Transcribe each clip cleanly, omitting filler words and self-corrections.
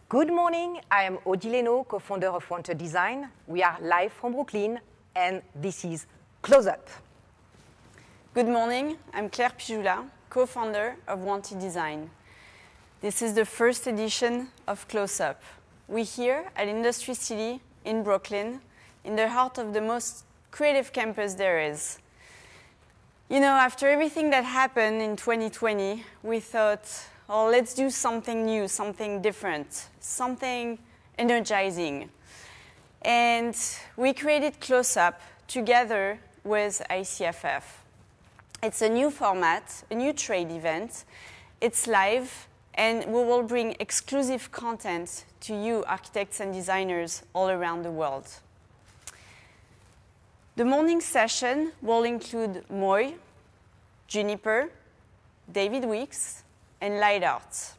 Good morning, I am Odileno, co-founder of Wanted Design. We are live from Brooklyn, and this is CLOSEUP. Good morning, I'm Claire Pijoula, co-founder of Wanted Design. This is the first edition of CLOSEUP. We're here at Industry City in Brooklyn, in the heart of the most creative campus there is. You know, after everything that happened in 2020, we thought, oh, let's do something new, something different, something energizing. And we created CLOSEUP together with ICFF. It's a new format, a new trade event. It's live, and we will bring exclusive content to you, architects and designers all around the world. The morning session will include Moy, Juniper, David Weeks, and Light Art.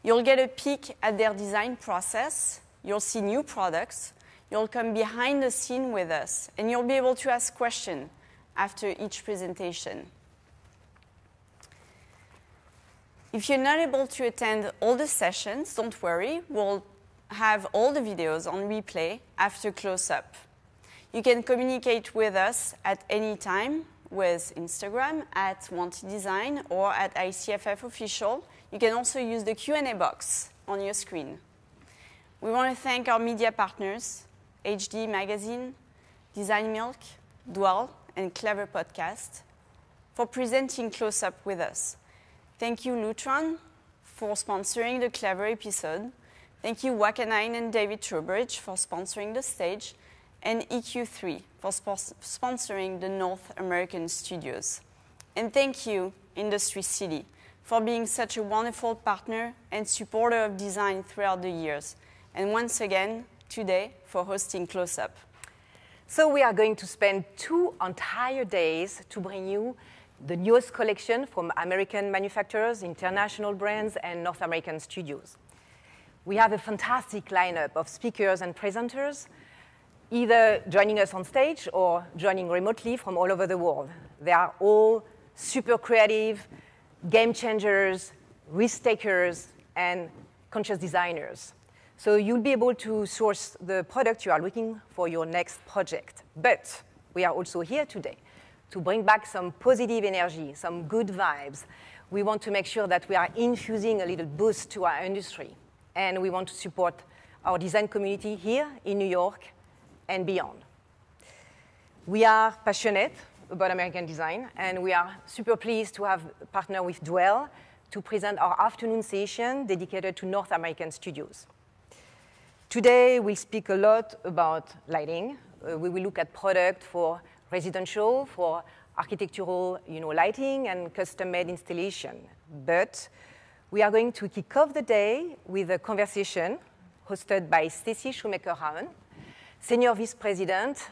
You'll get a peek at their design process. You'll see new products. You'll come behind the scene with us, and you'll be able to ask questions after each presentation. If you're not able to attend all the sessions, don't worry. We'll have all the videos on replay after CLOSEUP. You can communicate with us at any time with Instagram at Wanted Design or at ICFF Official. You can also use the Q&A box on your screen. We want to thank our media partners, HD Magazine, Design Milk, Dwell, and Clever Podcast, for presenting CLOSEUP with us. Thank you, Lutron, for sponsoring the Clever episode. Thank you, Wakanine and David Trowbridge, for sponsoring the stage, and EQ3 for sponsoring the North American studios. And thank you, Industry City, for being such a wonderful partner and supporter of design throughout the years. And once again, today, for hosting CLOSEUP. So we are going to spend 2 entire days to bring you the newest collection from American manufacturers, international brands, and North American studios. We have a fantastic lineup of speakers and presenters, either joining us on stage or joining remotely from all over the world. They are all super creative, game changers, risk takers, and conscious designers. So you'll be able to source the product you are looking for your next project. But we are also here today to bring back some positive energy, some good vibes. We want to make sure that we are infusing a little boost to our industry. And we want to support our design community here in New York and beyond. We are passionate about American design, and we are super pleased to have partnered with Dwell to present our afternoon session dedicated to North American studios. Today, we'll speak a lot about lighting. We will look at product for residential, for architectural lighting, and custom-made installation. But we are going to kick off the day with a conversation hosted by Stacy Shoemaker-Raven, Senior Vice President,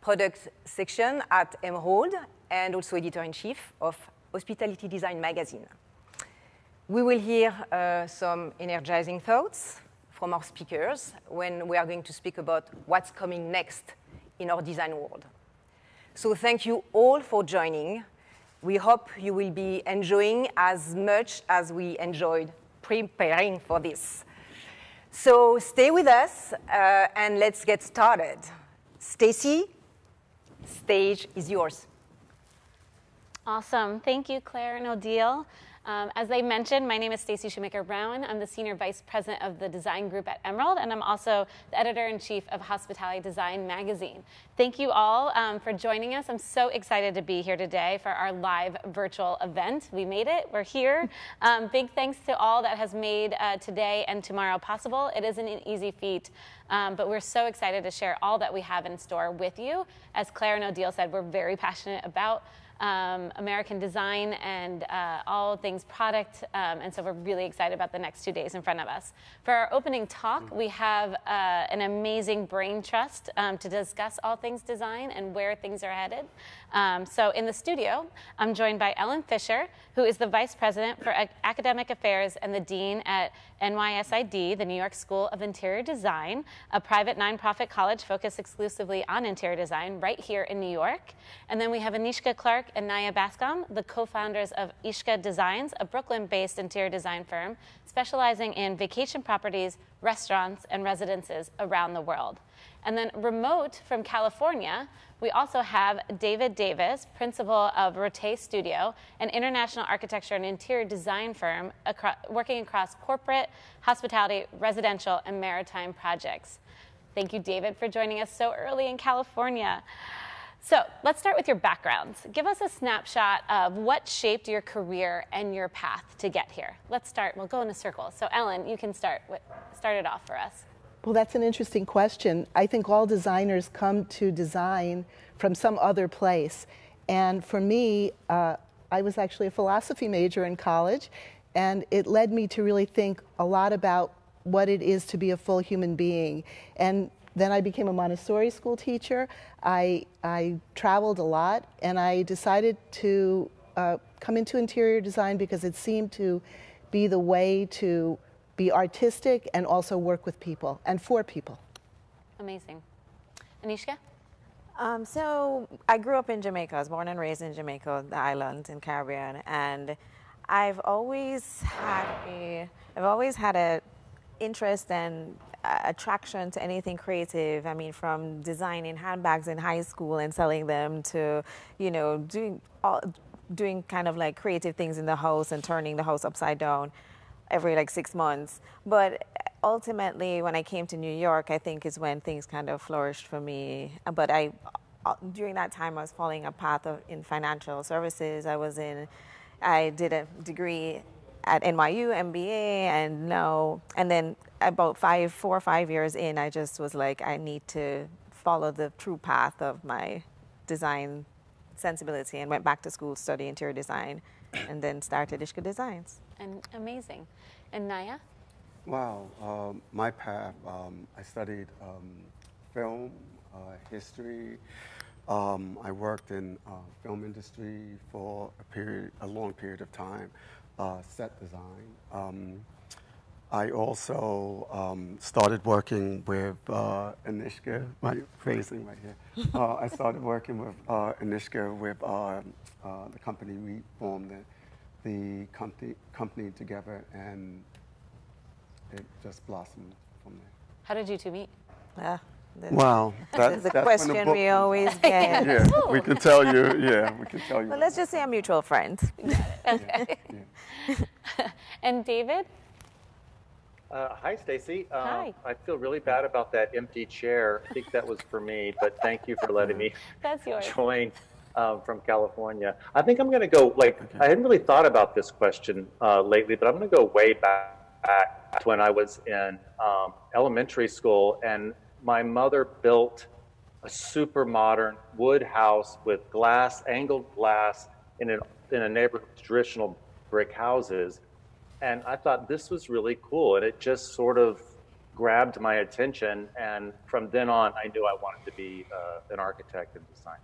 Product Section at Emerald, and also Editor-in-Chief of Hospitality Design Magazine. We will hear some energizing thoughts from our speakers when we are going to speak about what's coming next in our design world. So thank you all for joining. We hope you will be enjoying as much as we enjoyed preparing for this. So stay with us, and let's get started. Stacy, stage is yours. Awesome. Thank you, Claire and Odile. As I mentioned, my name is Stacy Shoemaker-Brown. I'm the Senior Vice President of the Design Group at Emerald, and I'm also the Editor-in-Chief of Hospitality Design Magazine. Thank you all for joining us. I'm so excited to be here today for our live virtual event. We made it. We're here. Big thanks to all that has made today and tomorrow possible. It isn't an easy feat, but we're so excited to share all that we have in store with you. As Claire and Odile said, we're very passionate about American design and all things product, and so we're really excited about the next 2 days in front of us. For our opening talk, we have an amazing brain trust to discuss all things design and where things are headed. So in the studio, I'm joined by Ellen Fisher, who is the Vice President for Academic Affairs and the Dean at NYSID, the New York School of Interior Design. a private nonprofit college focused exclusively on interior design right here in New York. And then we have Anishka Clark and Naya Bascom, the co-founders of Ishka Designs, a Brooklyn-based interior design firm specializing in vacation properties, restaurants, and residences around the world. And then remote from California, we also have David Davis, principal of Rote Studio, an international architecture and interior design firm working across corporate, hospitality, residential, and maritime projects. Thank you, David, for joining us so early in California. So let's start with your backgrounds. Give us a snapshot of what shaped your career and your path to get here. Let's start. We'll go in a circle. So Ellen, you can start it off for us. Well, that's an interesting question. I think all designers come to design from some other place. And for me, I was actually a philosophy major in college, and it led me to really think a lot about what it is to be a full human being. And then I became a Montessori school teacher. I traveled a lot, and I decided to come into interior design because it seemed to be the way to be artistic and also work with people and for people. Amazing. Anishka? So I grew up in Jamaica. I was born and raised in Jamaica, the island in Caribbean, and I've always had a interest and attraction to anything creative. I mean, from designing handbags in high school and selling them to, doing kind of like creative things in the house and turning the house upside down every 6 months. But ultimately, when I came to New York, I think is when things kind of flourished for me. But during that time, I was following a path in financial services. I did a degree at NYU, MBA, and then about 4 or 5 years in, I just was like, I need to follow the true path of my design sensibility, and went back to school to study interior design, and then started Ishka Designs. And amazing. And Naya? Wow, my path, I studied film, history. I worked in film industry for a long period of time, set design. I also started working with Anishka, my phrasing right here. I started working with Anishka with the company. We formed the company together, and it just blossomed from there. How did you two meet? Wow, that's the question we always get. Yeah, we can tell you. Yeah, we can tell you. Well, let's just say a mutual friend. Okay. Yeah. And David? Hi, Stacy. Hi. I feel really bad about that empty chair. I think that was for me, but thank you for letting me That's yours. join from California. I think I'm going to go, I hadn't really thought about this question lately, but I'm going to go way back to when I was in elementary school, and my mother built a super modern wood house with angled glass in a neighborhood of traditional brick houses. And I thought this was really cool, and it just sort of grabbed my attention. And from then on, I knew I wanted to be an architect and designer.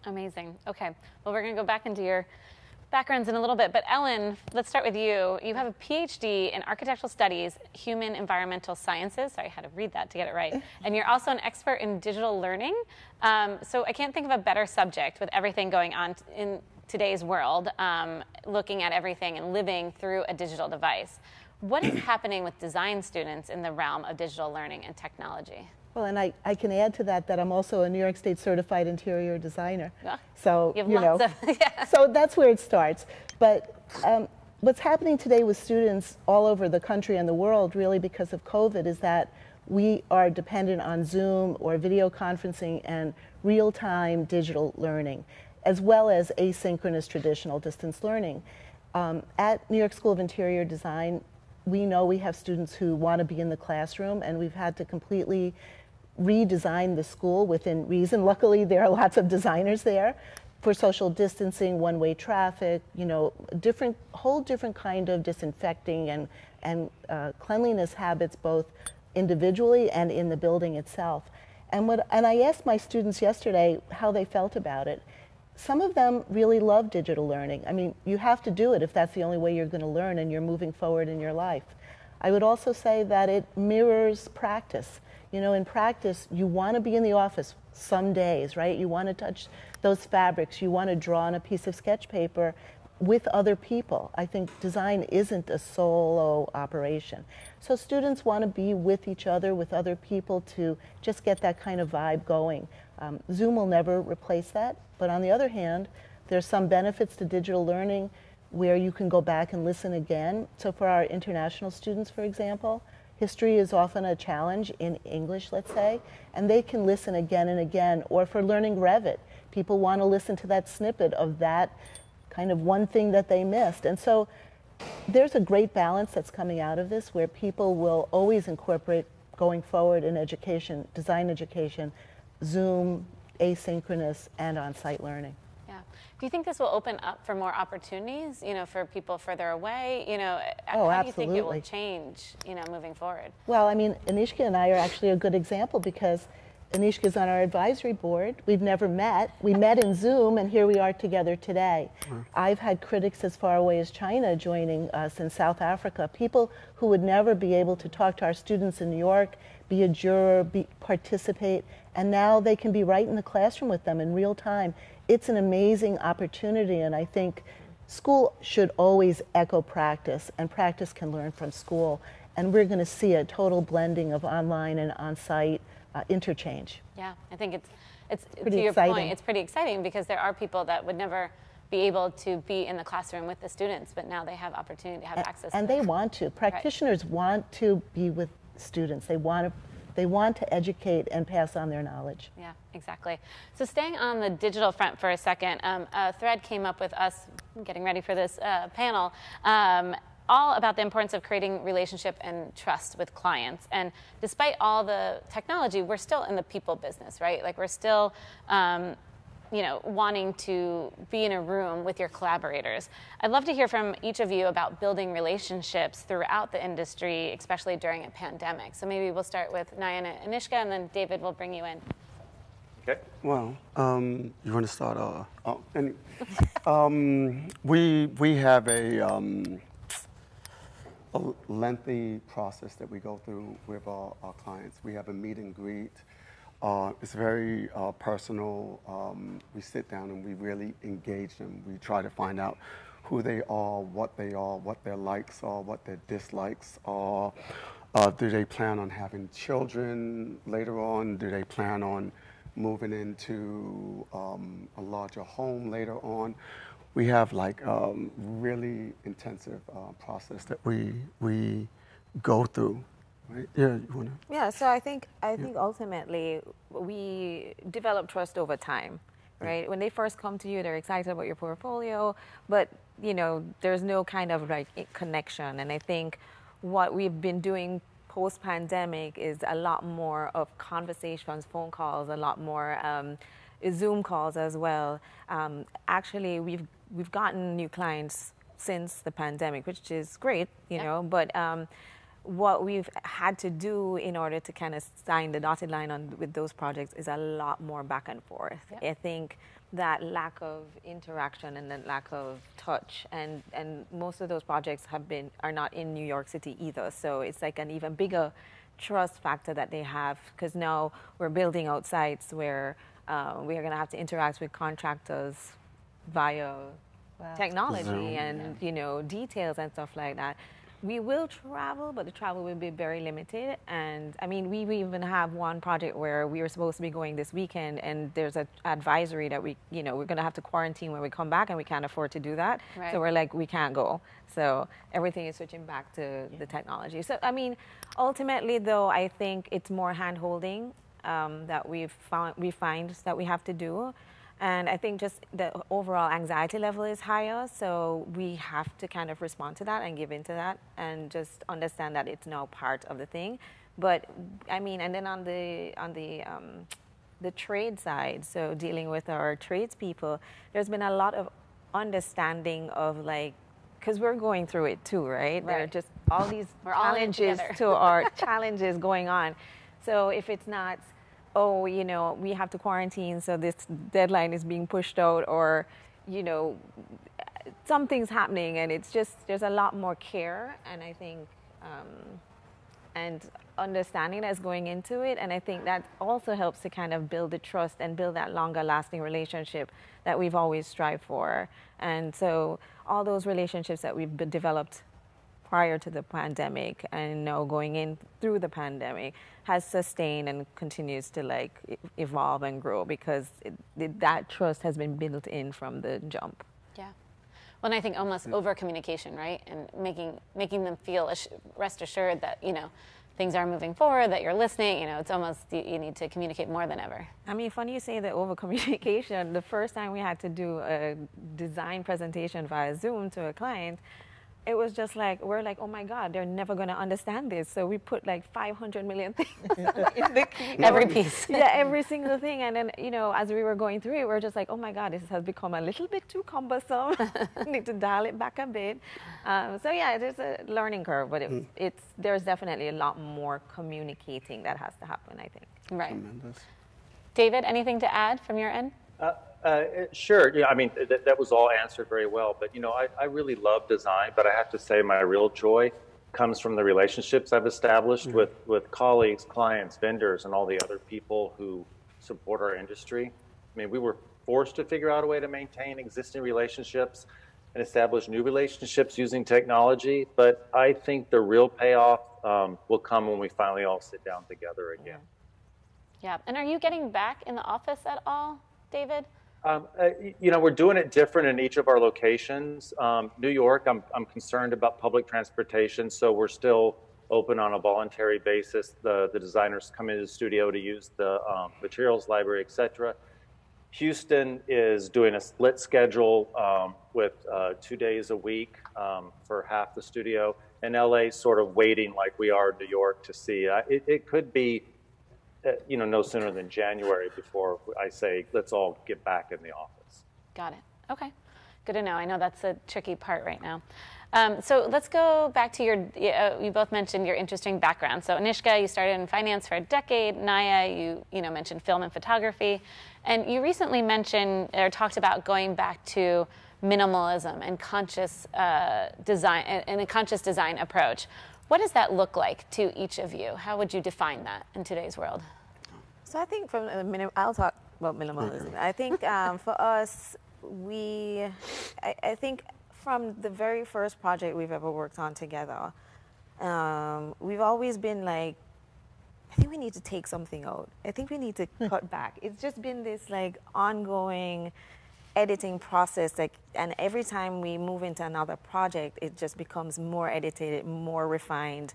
Amazing. Okay. Well, we're going to go back into your backgrounds in a little bit. But Ellen, let's start with you. You have a PhD in architectural studies, human environmental sciences. Sorry, I had to read that to get it right. And you're also an expert in digital learning. So I can't think of a better subject with everything going on in today's world, looking at everything and living through a digital device. What is happening with design students in the realm of digital learning and technology? Well, and I can add to that I'm also a New York State certified interior designer. Yeah. So, you have lots of, yeah. So that's where it starts. But what's happening today with students all over the country and the world, really because of COVID, is that we are dependent on Zoom or video conferencing and real-time digital learning, as well as asynchronous traditional distance learning. At New York School of Interior Design, we know we have students who want to be in the classroom, and we've had to completely redesign the school within reason. Luckily, there are lots of designers there for social distancing, one-way traffic, whole different kind of disinfecting and cleanliness habits, both individually and in the building itself. And I asked my students yesterday how they felt about it. Some of them really love digital learning. I mean, you have to do it if that's the only way you're going to learn and you're moving forward in your life. I would also say that it mirrors practice. You know, in practice, you want to be in the office some days, right? You want to touch those fabrics. You want to draw on a piece of sketch paper with other people. I think design isn't a solo operation. So students want to be with each other, with other people, to just get that kind of vibe going. Zoom will never replace that, but on the other hand, there's some benefits to digital learning where you can go back and listen again. So for our international students, for example, history is often a challenge in English, let's say, and they can listen again and again. Or for learning Revit, people want to listen to that snippet of that kind of one thing that they missed. And so there's a great balance that's coming out of this where people will always incorporate, going forward in education, design education, Zoom, asynchronous, and on-site learning. Yeah. Do you think this will open up for more opportunities, you know, for people further away? You know, Oh, how do you think it will absolutely. change, you know, moving forward? Well, I mean, Anishka and I are actually a good example because Anishka's on our advisory board. We've never met. We met in Zoom, and here we are together today. I've had critics as far away as China joining us, in South Africa, people who would never be able to talk to our students in New York, be a juror, participate, and now they can be right in the classroom with them in real time. It's an amazing opportunity, and I think school should always echo practice, and practice can learn from school. And we're going to see a total blending of online and on-site interchange. Yeah, I think it's Pretty to your exciting. point, it's pretty exciting because there are people that would never be able to be in the classroom with the students, but now they have opportunity to have access And to they that. want to. Practitioners want to be with students. They want to educate and pass on their knowledge. Yeah, exactly. So staying on the digital front for a second, a thread came up with us getting ready for this panel, all about the importance of creating relationship and trust with clients. And despite all the technology, we're still in the people business, right? Like we're still, you know, wanting to be in a room with your collaborators. I'd love to hear from each of you about building relationships throughout the industry, especially during a pandemic. So maybe we'll start with Nayan and Anishka, and then David will bring you in. Okay. Well, you want to start? We have a lengthy process that we go through with our clients. We have a meet and greet. It's very personal. We sit down and we really engage them. We try to find out who they are, what their likes are, what their dislikes are. Do they plan on having children later on? Do they plan on moving into a larger home later on? We have like really intensive process that we go through. Right? Yeah, you wanna? Yeah, so I think ultimately we develop trust over time, right? When they first come to you, they're excited about your portfolio, but you know, there's no kind of like connection. And I think what we've been doing post-pandemic is a lot more of conversations, phone calls, a lot more Zoom calls as well. Actually, we've gotten new clients since the pandemic, which is great, you know, but what we've had to do in order to kind of sign the dotted line on with those projects is a lot more back and forth. I think that lack of interaction and that lack of touch, and most of those projects are not in New York City either, so it's like an even bigger trust factor that they have, because now we're building out sites where we are going to have to interact with contractors via technology Zoom. and you know, details and stuff like that. We will travel, but the travel will be very limited. And I mean, we even have one project where we were supposed to be going this weekend, and there's an advisory that we're going to have to quarantine when we come back, and we can't afford to do that. Right. So we're like, we can't go. So everything is switching back to the technology. So I mean, ultimately, though, I think it's more hand-holding that we find that we have to do. And I think just the overall anxiety level is higher, so we have to kind of respond to that and give into that and just understand that it's now part of the thing. But I mean, and then on the trade side, so dealing with our tradespeople, there's been a lot of understanding of like, because we're going through it too, right? There are just all these challenges to our challenges going on. So if it's not, oh, you know, we have to quarantine, so this deadline is being pushed out, or, you know, something's happening, and it's just, there's a lot more care, and I think and understanding that's going into it. And I think that also helps to kind of build the trust and build that longer lasting relationship that we've always strived for. And so all those relationships that we've developed prior to the pandemic and now going in through the pandemic has sustained and continues to like evolve and grow because that trust has been built in from the jump. Yeah. Well, and I think almost over communication, right? And making them feel rest assured that, you know, things are moving forward, that you're listening. You know, it's almost you need to communicate more than ever. I mean, funny you say the over communication. The first time we had to do a design presentation via Zoom to a client, it was just like, we're like, oh my God, they're never going to understand this. So we put like 500 million things in the keynote. Every piece. Yeah, every single thing. And then, you know, as we were going through it, we're just like, oh my God, this has become a little bit too cumbersome. Need to dial it back a bit. So yeah, there's a learning curve, but there's definitely a lot more communicating that has to happen, I think. Right. Tremendous. David, anything to add from your end? Sure. Yeah, I mean, that was all answered very well. But, you know, I really love design, but I have to say my real joy comes from the relationships I've established with colleagues, clients, vendors, and all the other people who support our industry. I mean, we were forced to figure out a way to maintain existing relationships and establish new relationships using technology. But I think the real payoff will come when we finally all sit down together again. Yeah. And are you getting back in the office at all, David? You know, we're doing it different in each of our locations. New York, I'm concerned about public transportation, so we're still open on a voluntary basis. The designers come into the studio to use the materials library, etc. Houston is doing a split schedule with 2 days a week for half the studio, and LA sort of waiting like we are in New York to see. It could be you know, no sooner than January before I say, let's all get back in the office. Got it. Okay. Good to know. I know that's a tricky part right now. So let's go back to you both mentioned your interesting background. So Anishka, you started in finance for a decade. Naya, you mentioned film and photography. And you recently mentioned or talked about going back to minimalism and conscious design and a conscious design approach. What does that look like to each of you? How would you define that in today's world? So I think from I'll talk about minimalism. I think for us, I think from the very first project we've ever worked on together, we've always been like, I think we need to take something out. I think we need to cut back. It's just been this like ongoing editing process, like, and every time we move into another project, it just becomes more edited, more refined,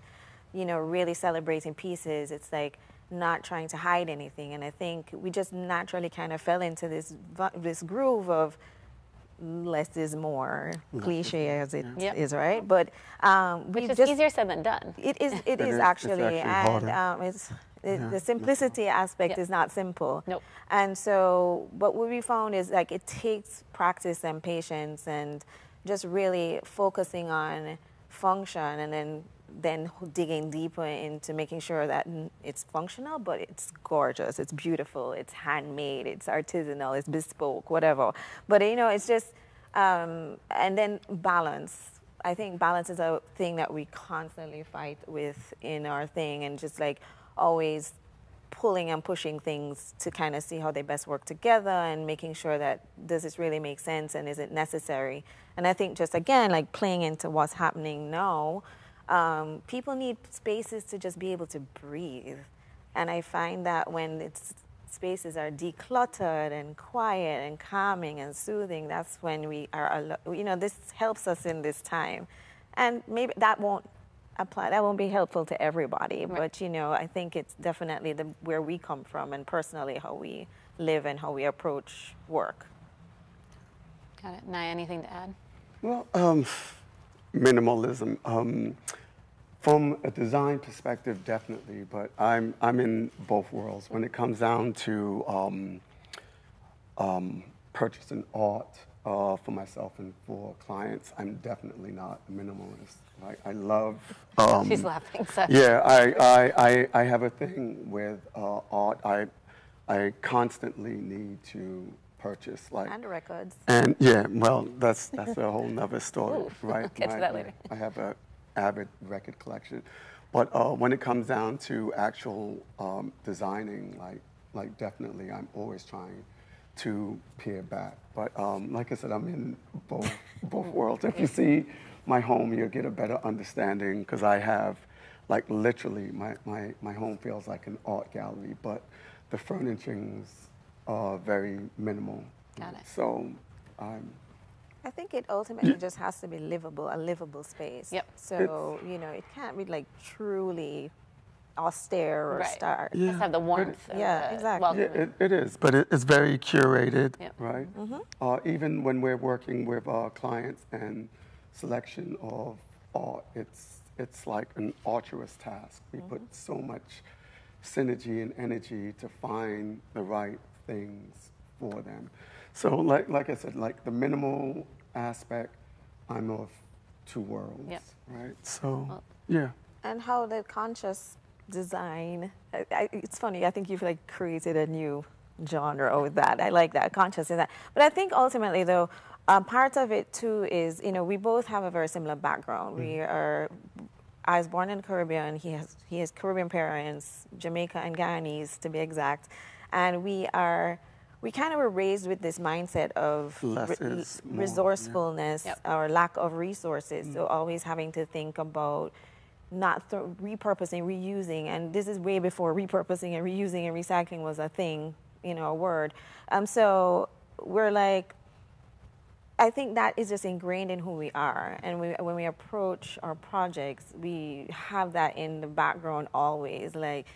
you know, really celebrating pieces. It's like not trying to hide anything. And I think we just naturally kind of fell into this groove of less is more, cliche as it is, right? But which is easier said than done. It is actually, and the simplicity aspect is not simple. Nope. And so, but what we found is like it takes practice and patience and just really focusing on function and then digging deeper into making sure that it's functional, but it's gorgeous, it's beautiful, it's handmade, it's artisanal, it's bespoke, whatever. But you know, it's just, and then balance. I think balance is a thing that we constantly fight with in our thing, and just like always pulling and pushing things to kind of see how they best work together and making sure that does this really make sense and is it necessary. And I think just again, like playing into what's happening now, people need spaces to just be able to breathe. And I find that when spaces are decluttered and quiet and calming and soothing, that's when we are, you know, this helps us in this time. And maybe that won't apply, that won't be helpful to everybody, right. But you know, I think it's definitely where we come from and personally how we live and how we approach work. Got it. Naya, anything to add? Well, minimalism. From a design perspective, definitely, but I'm in both worlds. When it comes down to purchasing art for myself and for clients, I'm definitely not a minimalist. I love. She's laughing. So. Yeah, I have a thing with art. I constantly need to purchase and records. And yeah, well, that's a whole nother story, Ooh, right? We'll get to that later. I have a avid record collection. But when it comes down to actual designing, like definitely, I'm always trying to peer back. But like I said, I'm in both worlds. If you see my home, you'll get a better understanding, because I have, like, literally, my home feels like an art gallery, but the furnishings are very minimal. Got it. So I think it ultimately just has to be livable, a livable space. Yep. So, it can't be like truly austere or stark. It has to have the warmth. Exactly. Yeah, it is, but it's very curated, Yep. right? Even when we're working with clients and selection of art, it's like an arduous task. We put so much synergy and energy to find the right things for them. So like I said, like the minimal aspect, I'm of two worlds, right? So, yeah. And how the conscious design, it's funny, I think you've like created a new genre with that. I like that, conscious design. But I think ultimately though, part of it too is, we both have a very similar background. I was born in the Caribbean, he has Caribbean parents, Jamaica and Guyanese to be exact. And we kind of were raised with this mindset of resourcefulness or lack of resources. So always having to think about not repurposing, reusing, and this is way before repurposing and reusing and recycling was a thing, a word. So we're like, I think that is just ingrained in who we are. And when we approach our projects, we have that in the background always. Like,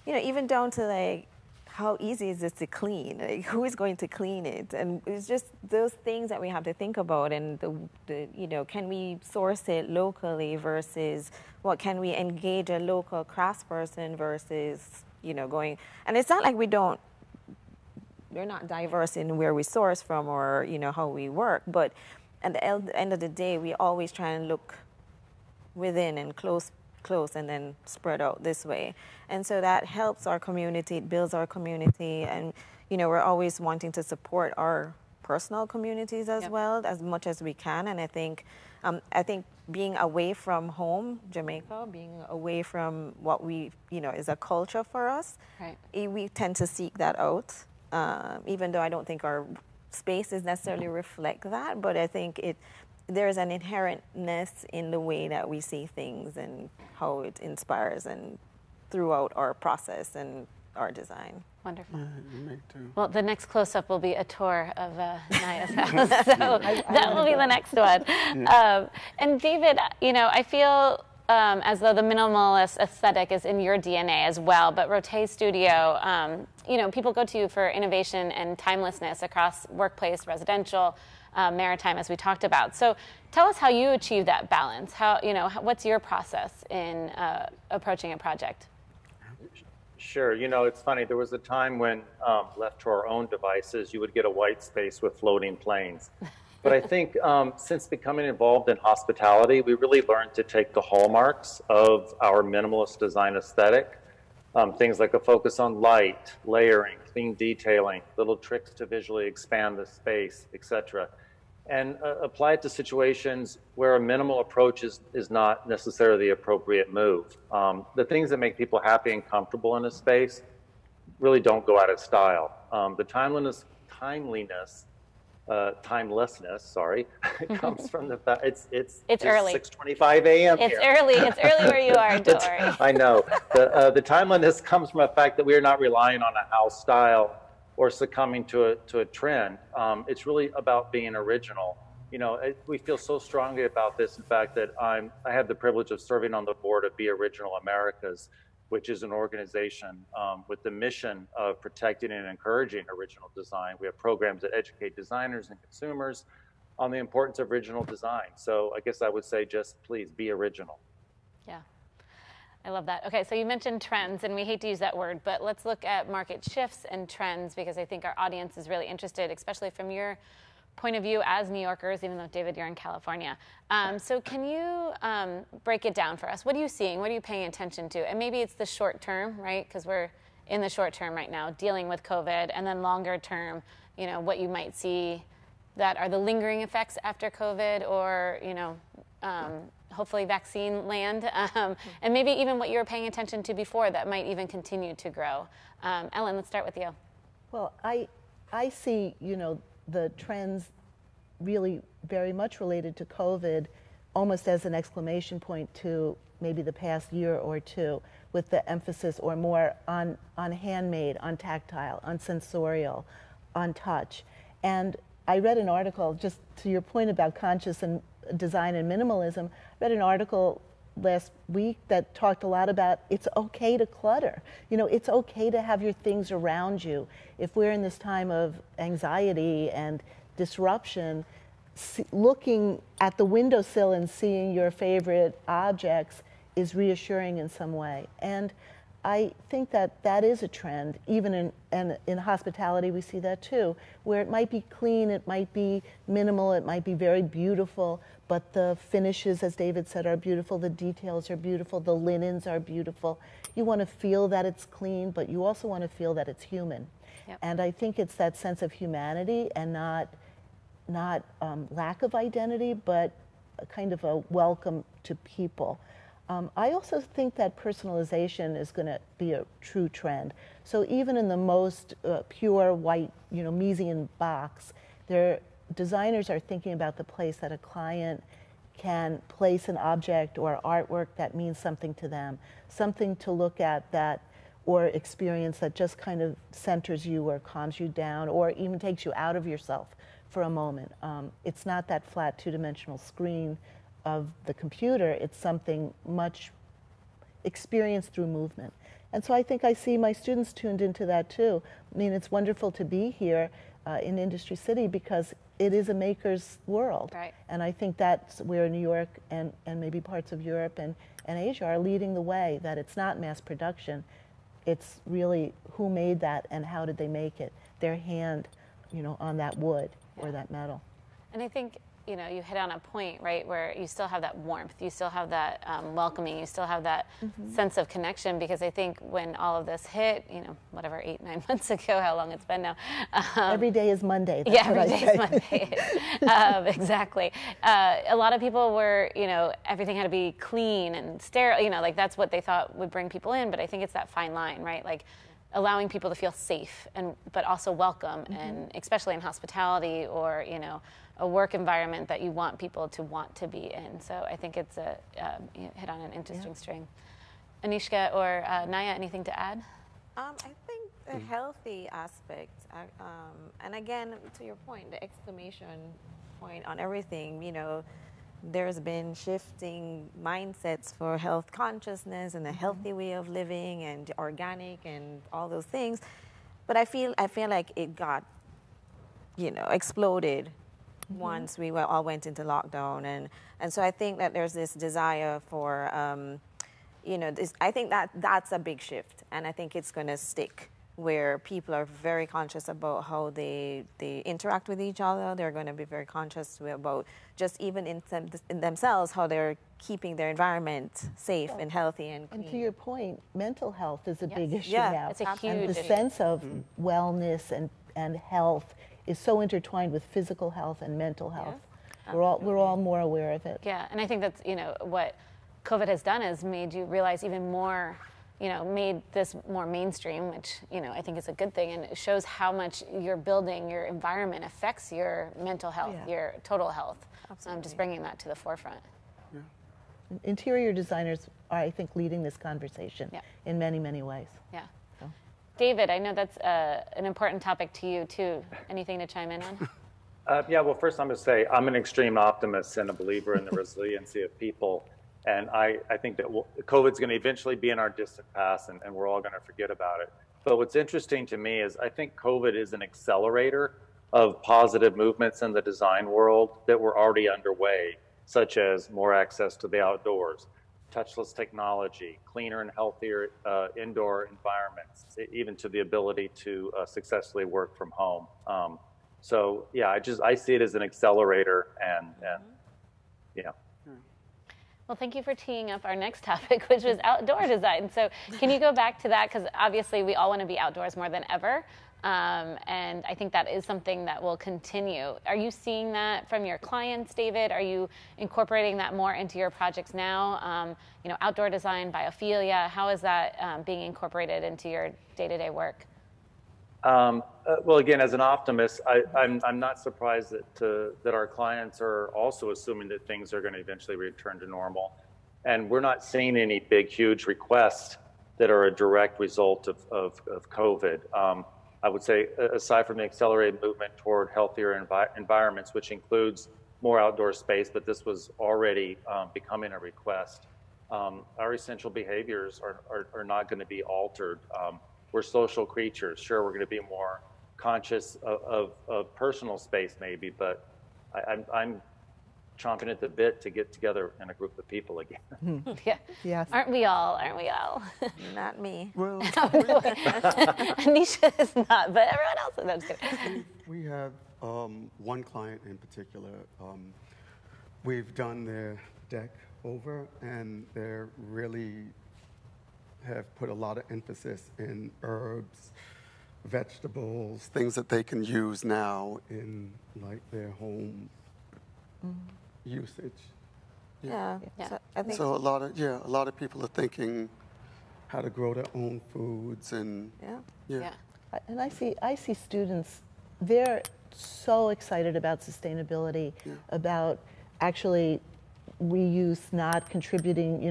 even down to like, how easy is this to clean? Like, who is going to clean it? And it's just those things that we have to think about. And can we source it locally versus what can we engage a local craftsperson versus going. And it's not like we're not diverse in where we source from or how we work. But at the end of the day, we always try and look within and close and then spread out this way. And so that helps our community, it builds our community, and we're always wanting to support our personal communities as well, as much as we can. And I think being away from home, Jamaica, being away from what we, is a culture for us, we tend to seek that out, even though I don't think our spaces necessarily reflect that, but I think there's an inherentness in the way that we see things and how it inspires and throughout our process and our design. Wonderful. Yeah, me too. Well, the next close-up will be a tour of Naya's house, so that will be the next one. And David, I feel as though the minimalist aesthetic is in your DNA as well, but Rote Studio, people go to you for innovation and timelessness across workplace, residential, maritime, as we talked about. So tell us how you achieve that balance. What's your process in approaching a project? Sure. It's funny. There was a time when, left to our own devices, you would get a white space with floating planes. But I think since becoming involved in hospitality, we really learned to take the hallmarks of our minimalist design aesthetic, things like a focus on light, layering, clean detailing, little tricks to visually expand the space, etc., and apply it to situations where a minimal approach is not necessarily the appropriate move. The things that make people happy and comfortable in a space really don't go out of style. The timelessness, comes from the fact it's early. 6:25 a.m. It's early where you are. Don't worry. I know. The timelessness comes from the fact that we are not relying on a house style or succumbing to a trend. It's really about being original. We feel so strongly about this, in fact, that I have the privilege of serving on the board of Be Original Americas, which is an organization with the mission of protecting and encouraging original design. We have programs that educate designers and consumers on the importance of original design. So I guess I would say just please be original. Yeah. I love that. Okay, so you mentioned trends, and we hate to use that word, but let's look at market shifts and trends, because I think our audience is really interested, especially from your point of view as New Yorkers, even though, David, you're in California. So can you break it down for us? What are you seeing? What are you paying attention to? And maybe it's the short term, right? Because we're in the short term right now, dealing with COVID, and then longer term, what you might see that are the lingering effects after COVID, or, hopefully vaccine land, and maybe even what you were paying attention to before that might even continue to grow. Ellen, let's start with you. Well, I see, the trends really very much related to COVID, almost as an exclamation point to maybe the past year or two, with the emphasis or more on handmade, on tactile, on sensorial, on touch. And I read an article, just to your point about conscious and design and minimalism, I read an article last week that talked a lot about it's okay to clutter. It's okay to have your things around you. If we're in this time of anxiety and disruption, looking at the windowsill and seeing your favorite objects is reassuring in some way. And I think that is a trend. Even in hospitality, we see that too, where it might be clean, it might be minimal, it might be very beautiful, but the finishes, as David said, are beautiful, the details are beautiful, the linens are beautiful. You want to feel that it's clean, but you also want to feel that it's human. Yep. And I think it's that sense of humanity and not lack of identity, but a kind of a welcome to people. I also think that personalization is going to be a true trend. So even in the most pure white, Miesian box, designers are thinking about the place that a client can place an object or artwork that means something to them, something to look at that or experience that just kind of centers you or calms you down or even takes you out of yourself for a moment. It's not that flat two-dimensional screen of the computer, it's something much experienced through movement. And so I think I see my students tuned into that too. I mean, it's wonderful to be here in Industry City because it is a maker's world. Right. And I think that's where New York and maybe parts of Europe and Asia are leading the way, that it's not mass production. It's really who made that and how did they make it, their hand, on that wood or that metal. And I think, you hit on a point, right, where you still have that warmth, you still have that welcoming, you still have that sense of connection, because I think when all of this hit, whatever, 8-9 months ago, how long it's been now. Every day is Monday. That's every day is Monday. Exactly. A lot of people were, everything had to be clean and sterile, like that's what they thought would bring people in, but I think it's that fine line, right? Like allowing people to feel safe but also welcome, and especially in hospitality or, a work environment that you want people to want to be in. So I think it's you hit on an interesting string. Anishka or Naya, anything to add? I think the healthy aspect, and again, to your point, the exclamation point on everything, there's been shifting mindsets for health consciousness and a healthy way of living and organic and all those things. But I feel like it got, exploded once we all went into lockdown. And so I think that there's this desire for, I think that's a big shift. And I think it's going to stick, where people are very conscious about how they interact with each other. They're going to be very conscious about just even in themselves, how they're keeping their environment safe and healthy and clean. And to your point, mental health is a big issue now. It's a huge and the issue. sense of wellness and health is so intertwined with physical health and mental health. Yeah. We're all more aware of it. Yeah, and I think that's what COVID has done is made you realize even more, made this more mainstream, which I think is a good thing, and it shows how much your building, your environment affects your mental health, your total health. Absolutely. Just bringing that to the forefront. Yeah. Interior designers are, I think, leading this conversation in many, many ways. Yeah. David, I know that's an important topic to you too. Anything to chime in on? Well, first I'm going to say I'm an extreme optimist and a believer in the resiliency of people. And I think that COVID's going to eventually be in our distant past, and we're all going to forget about it. But what's interesting to me is I think COVID is an accelerator of positive movements in the design world that were already underway, such as more access to the outdoors, touchless technology, cleaner and healthier indoor environments, even to the ability to successfully work from home. So yeah, I see it as an accelerator, and yeah. Well, thank you for teeing up our next topic, which was outdoor design. So can you go back to that? Because obviously we all want to be outdoors more than ever. And I think that is something that will continue. Are you seeing that from your clients, David? Are you incorporating that more into your projects now? Outdoor design, biophilia, how is that being incorporated into your day-to-day work? Well, again, as an optimist, I'm not surprised that our clients are also assuming that things are going to eventually return to normal. And we're not seeing any big, huge requests that are a direct result of COVID. I would say, aside from the accelerated movement toward healthier environments, which includes more outdoor space, but this was already becoming a request, our essential behaviors are not going to be altered. We're social creatures. Sure, we're going to be more conscious of personal space maybe, but I'm chomping at the bit to get together in a group of people again. Yeah. Yes. Aren't we all? Aren't we all? Not me. Well, Anisha is not, but everyone else is. No, just kidding. we have one client in particular. We've done their deck over, and they're really have put a lot of emphasis in herbs, vegetables, things that they can use now in like their home usage. Yeah. So I think So a lot of people are thinking how to grow their own foods and Yeah. And I see students, they're so excited about sustainability, about actually reuse, not contributing,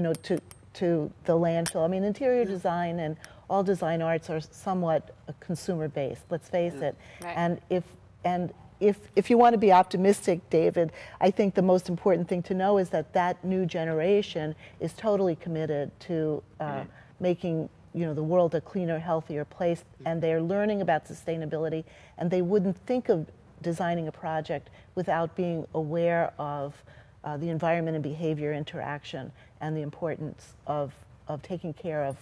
to the landfill. I mean, interior design and all design arts are somewhat consumer-based, let's face it. Right. And if you want to be optimistic, David, I think the most important thing to know is that new generation is totally committed to making the world a cleaner, healthier place, and they're learning about sustainability, and they wouldn't think of designing a project without being aware of the environment and behavior interaction and the importance of taking care of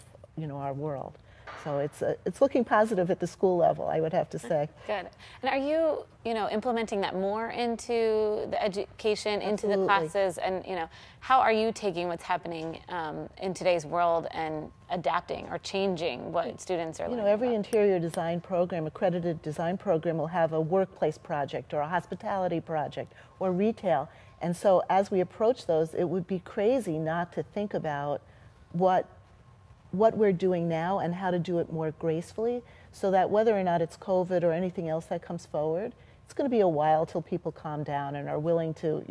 our world. So it's looking positive at the school level, I would have to say. Good. And are you implementing that more into the education, into the Absolutely. classes, and how are you taking what's happening in today's world and adapting or changing what students are learning? Every about? interior design program, accredited design program, will have a workplace project or a hospitality project or retail. And so as we approach those, it would be crazy not to think about what we're doing now and how to do it more gracefully, so that whether or not it's COVID or anything else that comes forward, it's going to be a while till people calm down and are willing to,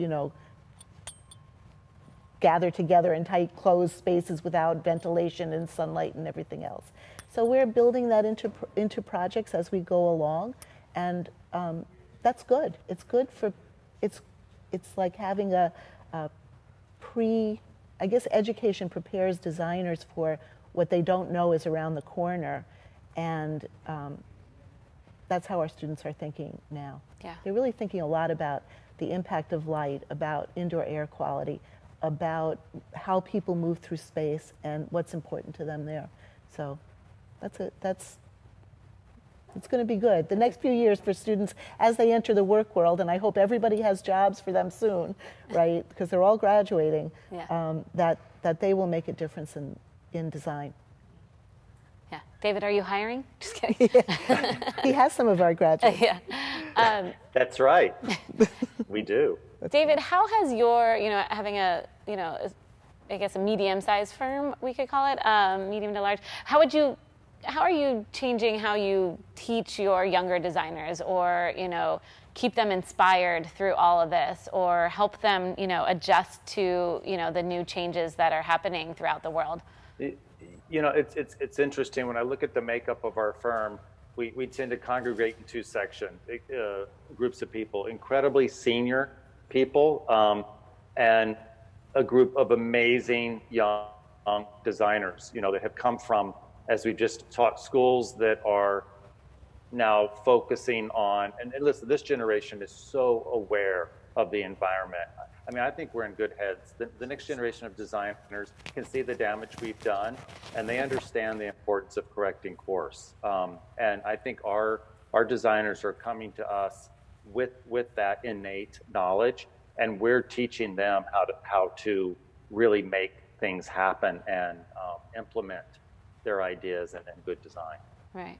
gather together in tight closed spaces without ventilation and sunlight and everything else. So we're building that into projects as we go along, and that's good. It's good for, it's like having a I guess education prepares designers for what they don't know is around the corner, and that's how our students are thinking now. Yeah. They're really thinking a lot about the impact of light, about indoor air quality, about how people move through space and what's important to them there. So it's going to be good. The next few years for students as they enter the work world, and I hope everybody has jobs for them soon, right? Because they're all graduating, that they will make a difference in design. Yeah. David, are you hiring? Just kidding. He has some of our graduates. Yeah. That's right. We do. David, how has your, having a, I guess a medium-sized firm, we could call it, medium to large, how are you changing how you teach your younger designers, or, keep them inspired through all of this, or help them, adjust to, the new changes that are happening throughout the world? It's interesting. When I look at the makeup of our firm, we tend to congregate in two sections, groups of people: incredibly senior people and a group of amazing young designers, that have come from, as we just talked, schools that are now focusing on, and listen, this generation is so aware of the environment. I mean, I think we're in good heads. The next generation of designers can see the damage we've done, and they understand the importance of correcting course. And I think our designers are coming to us with that innate knowledge, and we're teaching them how to really make things happen and implement their ideas and good design. Right.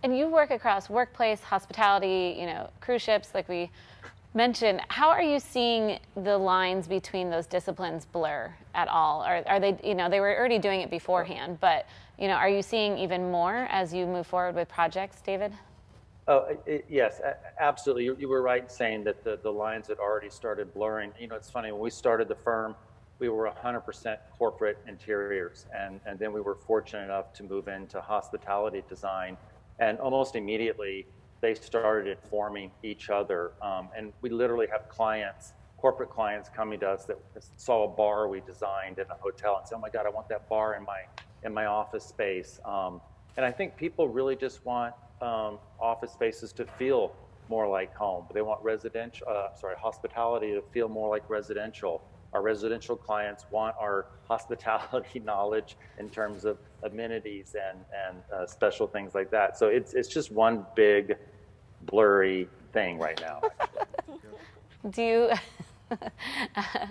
And you work across workplace, hospitality, you know, cruise ships, like we mentioned. How are you seeing the lines between those disciplines blur at all? Are they, you know, they were already doing it beforehand, but, you know, are you seeing even more as you move forward with projects, David? Oh, yes, absolutely. You were right in saying that the lines had already started blurring. You know, it's funny, when we started the firm, we were 100% corporate interiors, and then we were fortunate enough to move into hospitality design, and almost immediately they started informing each other. And we literally have clients, corporate clients, coming to us that saw a bar we designed in a hotel and said, "Oh my God, I want that bar in my office space." And I think people really just want office spaces to feel more like home. They want hospitality to feel more like residential. Our residential clients want our hospitality knowledge in terms of amenities and special things like that. So it's just one big blurry thing right now. Do you,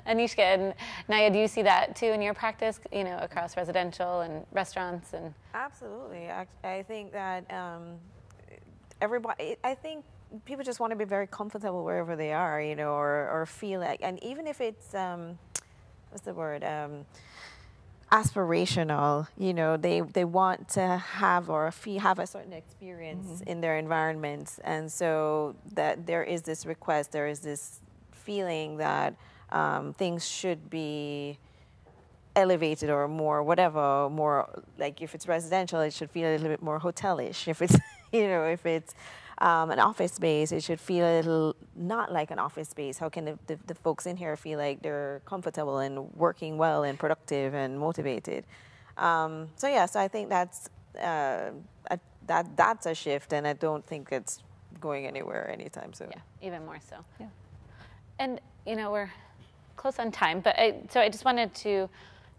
Anishka and Naya, do you see that too in your practice, you know, across residential and restaurants? And Absolutely. I think that I think people just want to be very comfortable wherever they are, you know, or feel like, and even if it's, what's the word, aspirational, you know, they want to have or have a certain experience in their environments. And so that there is this request, there is this feeling that things should be elevated or more whatever, more like if it's residential, it should feel a little bit more hotelish. If it's, you know, if it's an office space, it should feel a little not like an office space. How can the folks in here feel like they're comfortable and working well and productive and motivated? So I think that's that's a shift, and I don't think it's going anywhere anytime soon. yeah, even more so. Yeah. And, you know, we're close on time, but I just wanted to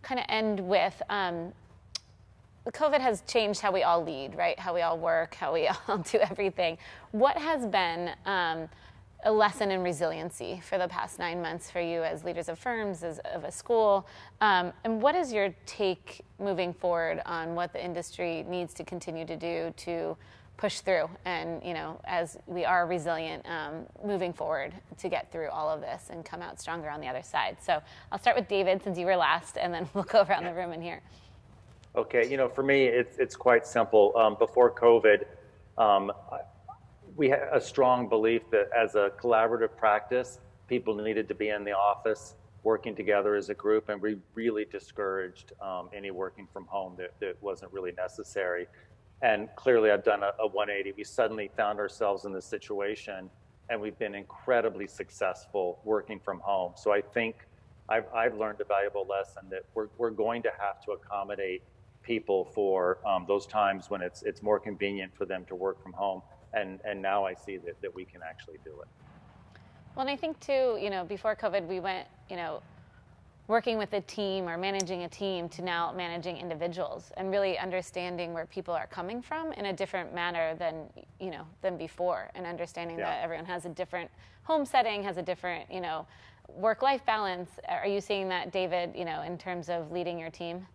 kind of end with, COVID has changed how we all lead, right? How we all work, how we all do everything. What has been a lesson in resiliency for the past 9 months for you as leaders of firms, of a school? And what is your take moving forward on what the industry needs to continue to do to push through and, you know, as we are resilient moving forward to get through all of this and come out stronger on the other side? So I'll start with David since you were last, and then we'll go around the room in here. Okay, you know, for me, it's quite simple. Before COVID, we had a strong belief that as a collaborative practice, people needed to be in the office working together as a group, and we really discouraged any working from home that wasn't really necessary. And clearly, I've done a 180. We suddenly found ourselves in this situation, and we've been incredibly successful working from home. So I think I've learned a valuable lesson that we're going to have to accommodate people for those times when it's more convenient for them to work from home. And now I see that we can actually do it. Well, and I think too, you know, before COVID, we went, you know, working with a team or managing a team to now managing individuals and really understanding where people are coming from in a different manner than, you know, than before, and understanding that everyone has a different home setting, has a different, you know, work-life balance. Are you seeing that, David, you know, in terms of leading your team?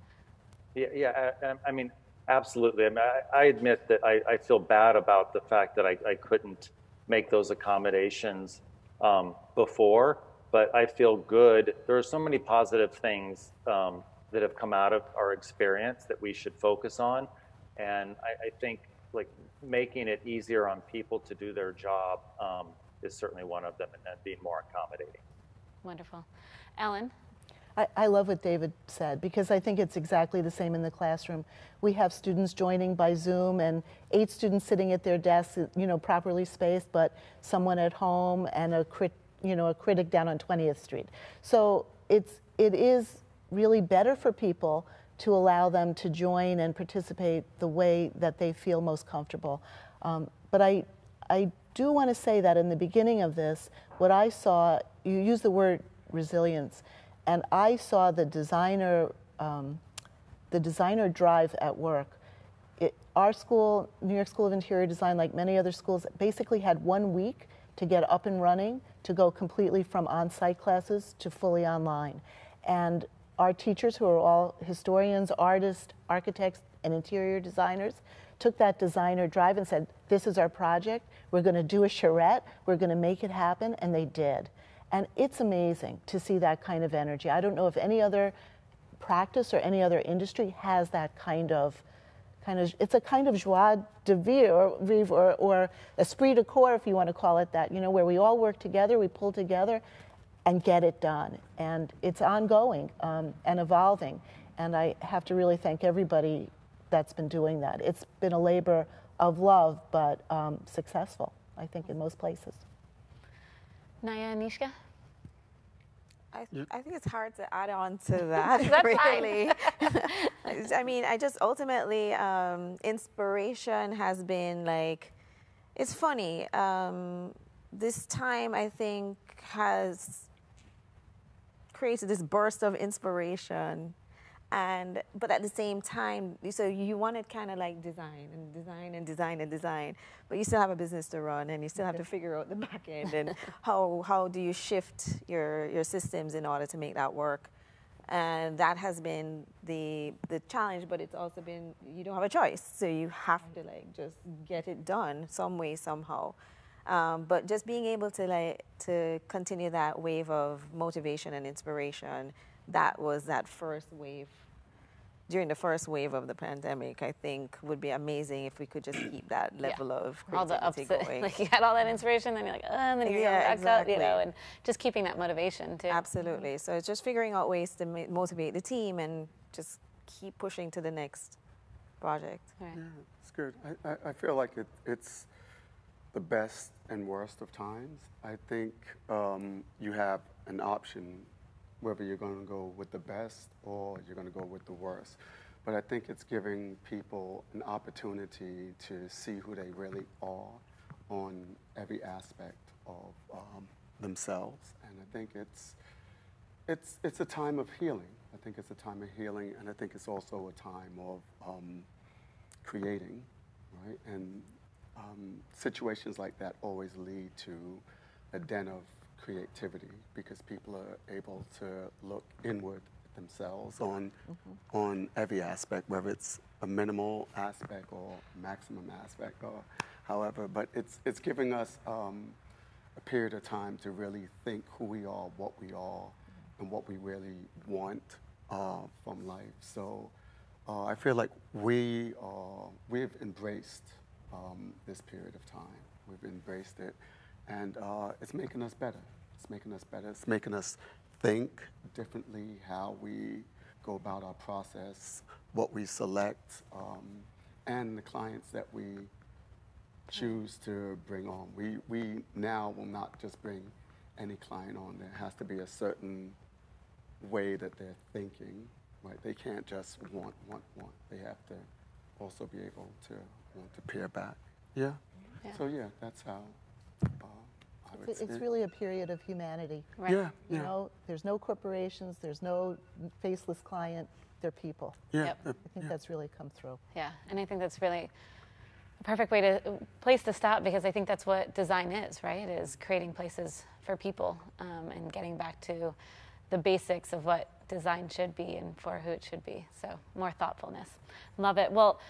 Yeah, I mean, absolutely. I mean, I admit that I feel bad about the fact that I couldn't make those accommodations before, but I feel good. There are so many positive things that have come out of our experience that we should focus on. And I think like making it easier on people to do their job is certainly one of them, and then being more accommodating. Wonderful. Ellen? I love what David said, because I think it's exactly the same in the classroom. We have students joining by Zoom and 8 students sitting at their desks, you know, properly spaced, but someone at home and a critic down on 20th Street. So it is really better for people to allow them to join and participate the way that they feel most comfortable. But I do want to say that in the beginning of this, what I saw, you use the word resilience, and I saw the designer drive at work. Our school, New York School of Interior Design, like many other schools, basically had 1 week to get up and running, to go completely from on-site classes to fully online. And our teachers, who are all historians, artists, architects, and interior designers, took that designer drive and said, this is our project, we're going to do a charrette, we're going to make it happen, and they did. And it's amazing to see that kind of energy. I don't know if any other practice or any other industry has that kind of it's a kind of joie de vivre or esprit de corps, if you want to call it that, where we all work together, we pull together and get it done. And it's ongoing and evolving. And I have to really thank everybody that's been doing that. It's been a labor of love, but successful, I think, in most places. Naya, Anishka? I think it's hard to add on to that. That's really. I mean, I just ultimately, inspiration has been like, it's funny. This time, I think, has created this burst of inspiration. But at the same time, so you wanted kind of like design, but you still have a business to run, and you still have to figure out the back end and how do you shift your systems in order to make that work. And that has been the challenge, but it's also been, you don't have a choice, so you have to like just get it done some way, somehow. But just being able to continue that wave of motivation and inspiration, that was that first wave. During the first wave of the pandemic, I think would be amazing if we could just keep that level of creativity going. Like you had all that inspiration, then you're like, and then you go back up, and just keeping that motivation too. Absolutely. So it's just figuring out ways to motivate the team and just keep pushing to the next project. Right. Yeah, it's good. I feel like it's the best and worst of times. I think you have an option whether you're going to go with the best or you're going to go with the worst. But I think it's giving people an opportunity to see who they really are on every aspect of themselves. And I think it's a time of healing. I think it's a time of healing, and I think it's also a time of creating, right? And situations like that always lead to a den of creativity, because people are able to look inward at themselves on every aspect, whether it's a minimal aspect or maximum aspect or however. But it's giving us a period of time to really think who we are, what we are, and what we really want from life. So I feel like we've embraced this period of time. We've embraced it. And it's making us better. It's making us better. It's making us think differently, how we go about our process, what we select, and the clients that we choose to bring on. We now will not just bring any client on. There has to be a certain way that they're thinking, right? They can't just want. They have to also be able to want to peer back. Yeah. So yeah, that's how. It's really a period of humanity. Right. Yeah. You know, there's no corporations, there's no faceless client, they're people. Yeah. Yep. I think that's really come through. Yeah, and I think that's really a perfect place to stop, because I think that's what design is, right? Is creating places for people and getting back to the basics of what design should be and for who it should be. So more thoughtfulness. Love it. Well,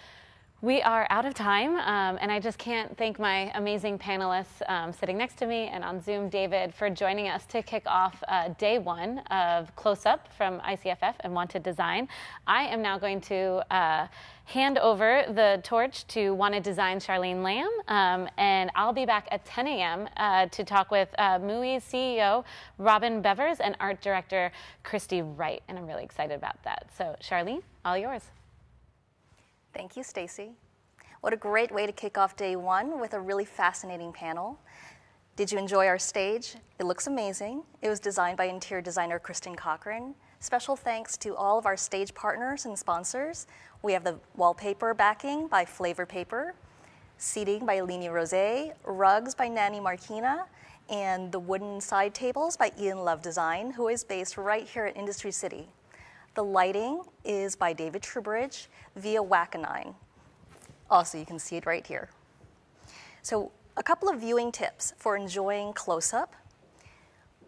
we are out of time, and I just can't thank my amazing panelists sitting next to me and on Zoom, David, for joining us to kick off day one of CLOSEUP from ICFF and Wanted Design. I am now going to hand over the torch to Wanted Design Charlene Lamb, and I'll be back at 10 a.m. To talk with MUI's CEO, Robin Bevers, and Art Director, Christy Wright, and I'm really excited about that. So, Charlene, all yours. Thank you, Stacy. What a great way to kick off day one with a really fascinating panel. Did you enjoy our stage? It looks amazing. It was designed by interior designer Kristen Cochran. Special thanks to all of our stage partners and sponsors. We have the wallpaper backing by Flavor Paper, seating by Lini Rose, rugs by Nanny Marquina, and the wooden side tables by Ian Love Design, who is based right here at Industry City. The lighting is by David Trubridge via Wackenine. Also, you can see it right here. So a couple of viewing tips for enjoying CLOSEUP.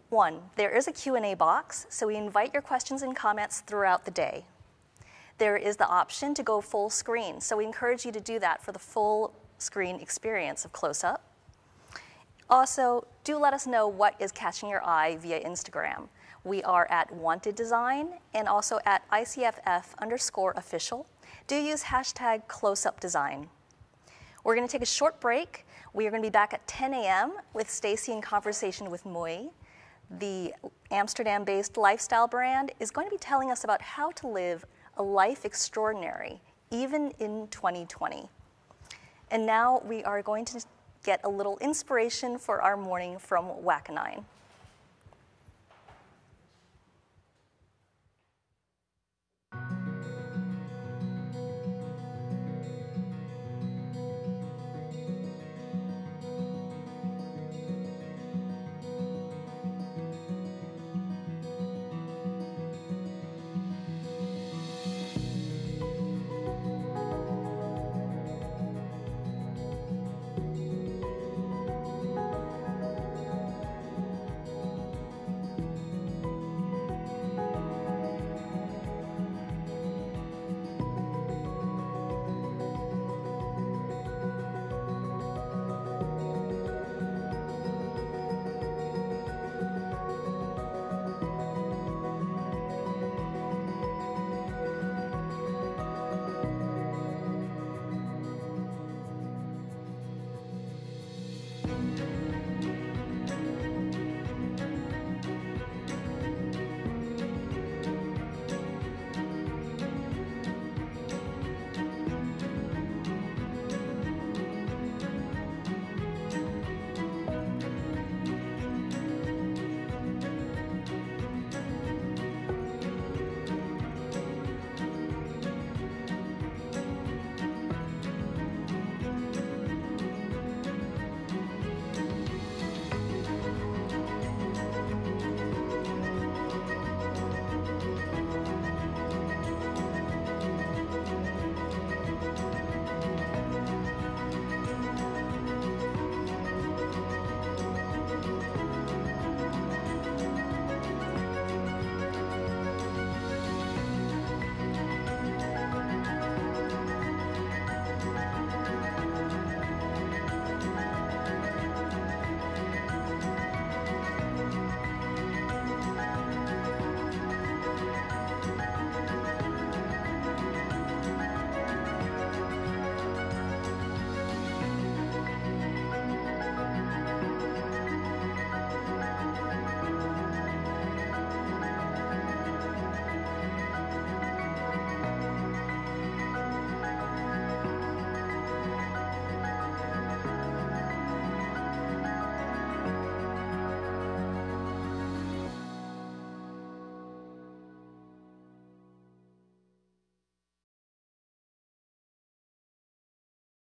One, there is a Q&A box, so we invite your questions and comments throughout the day. there is the option to go full screen. So we encourage you to do that for the full screen experience of CLOSEUP. Also, do let us know what is catching your eye via Instagram. We are at Wanted Design and also at ICFF_official. Do use hashtag CLOSEUPDesign. We're going to take a short break. We are going to be back at 10 a.m. with Stacy in conversation with Mui. The Amsterdam-based lifestyle brand is going to be telling us about how to live a life extraordinary, even in 2020. And now we are going to get a little inspiration for our morning from Whack-A-Nine.